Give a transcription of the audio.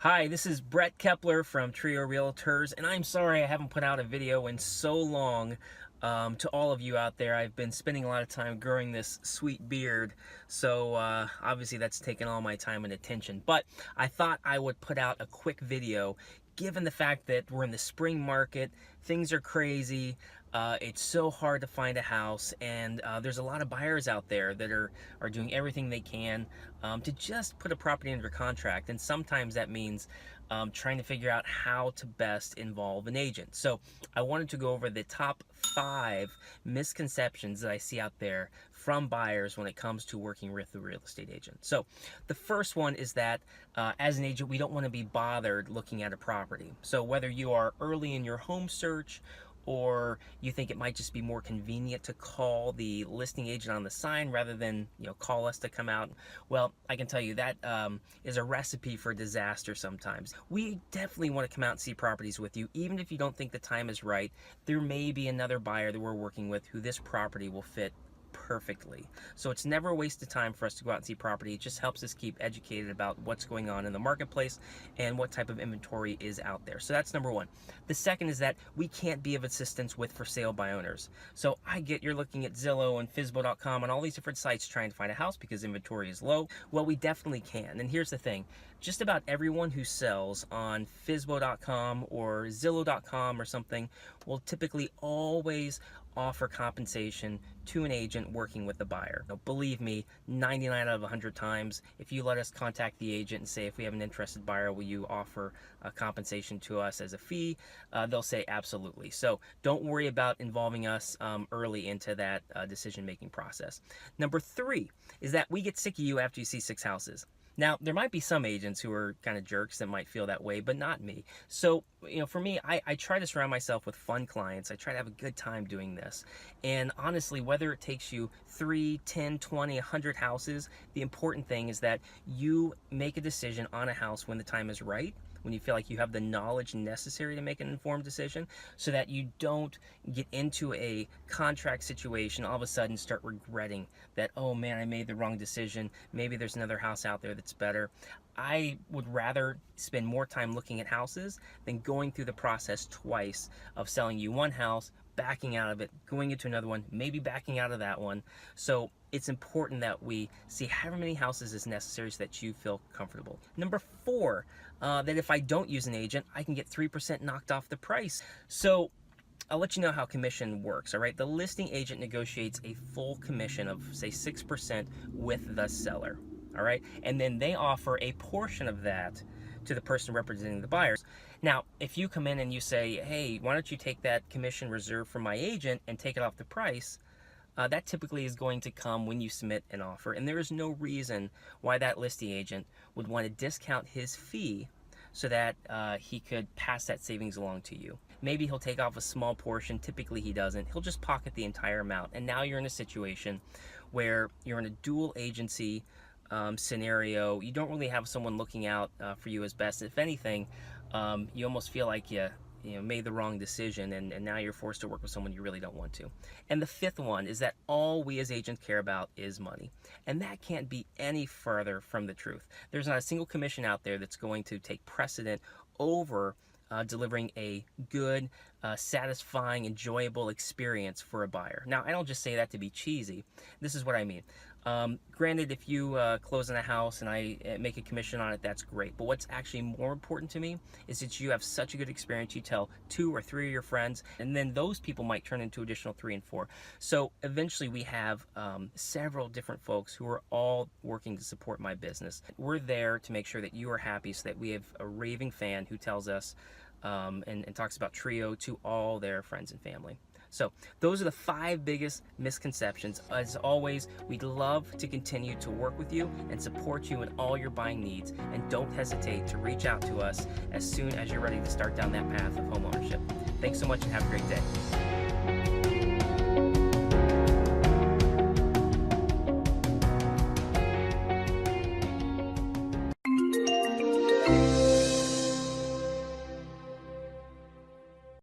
Hi, this is Brett Kepler from Treo Realtors, and I'm sorry I haven't put out a video in so long. To all of you out there, I've been spending a lot of time growing this sweet beard, so obviously that's taken all my time and attention. But I thought I would put out a quick video, given the fact that we're in the spring market, things are crazy, it's so hard to find a house, and there's a lot of buyers out there that are doing everything they can to just put a property under contract, and sometimes that means trying to figure out how to best involve an agent. So I wanted to go over the top 5 misconceptions that I see out there from buyers when it comes to working with a real estate agent. So the first one is that as an agent, we don't want to be bothered looking at a property. So whether you are early in your home search, or you think it might just be more convenient to call the listing agent on the sign rather than call us to come out, well, I can tell you that is a recipe for disaster sometimes. We definitely want to come out and see properties with you, even if you don't think the time is right. There may be another buyer that we're working with who this property will fit perfectly. So it's never a waste of time for us to go out and see property. It just helps us keep educated about what's going on in the marketplace and what type of inventory is out there. So that's number one. The second is that we can't be of assistance with for sale by owners. So I get you're looking at Zillow and Fizbo.com and all these different sites trying to find a house because inventory is low. Well, we definitely can. And here's the thing. Just about everyone who sells on Fizbo.com or Zillow.com or something will typically always offer compensation to an agent working with the buyer. Now, believe me, 99 out of 100 times, if you let us contact the agent and say, if we have an interested buyer, will you offer a compensation to us as a fee? They'll say absolutely. So don't worry about involving us early into that decision-making process. Number 3 is that we get sick of you after you see 6 houses. Now, there might be some agents who are kind of jerks that might feel that way, but not me. So, for me, I try to surround myself with fun clients. I try to have a good time doing this. And honestly, whether it takes you 3, 10, 20, 100 houses, the important thing is that you make a decision on a house when the time is right, when you feel like you have the knowledge necessary to make an informed decision, so that you don't get into a contract situation, all of a sudden start regretting that, oh man, I made the wrong decision, maybe there's another house out there that's better. I would rather spend more time looking at houses than going through the process twice of selling you one house, backing out of it, going into another one, maybe backing out of that one. So it's important that we see however many houses is necessary so that you feel comfortable. Number 4, that if I don't use an agent, I can get 3% knocked off the price. So I'll let you know how commission works, all right? The listing agent negotiates a full commission of, say, 6% with the seller, all right? And then they offer a portion of that to the person representing the buyers. Now, if you come in and you say, hey, why don't you take that commission reserved from my agent and take it off the price, that typically is going to come when you submit an offer, and there is no reason why that listing agent would want to discount his fee so that he could pass that savings along to you. Maybe he'll take off a small portion. Typically he doesn't. He'll just pocket the entire amount, and now you're in a situation where you're in a dual agency scenario. You don't really have someone looking out for you as best. If anything, you almost feel like you made the wrong decision, and now you're forced to work with someone you really don't want to. And the 5th one is that all we as agents care about is money. And that can't be any further from the truth. There's not a single commission out there that's going to take precedent over delivering a good, satisfying, enjoyable experience for a buyer. Now, I don't just say that to be cheesy. This is what I mean. Granted, if you close on a house and I make a commission on it, that's great. But what's actually more important to me is that you have such a good experience, you tell 2 or 3 of your friends, and then those people might turn into additional 3 and 4. So eventually we have several different folks who are all working to support my business. We're there to make sure that you are happy, so that we have a raving fan who tells us and talks about Treo to all their friends and family. So those are the 5 biggest misconceptions. As always, we'd love to continue to work with you and support you in all your buying needs. And don't hesitate to reach out to us as soon as you're ready to start down that path of homeownership. Thanks so much and have a great day.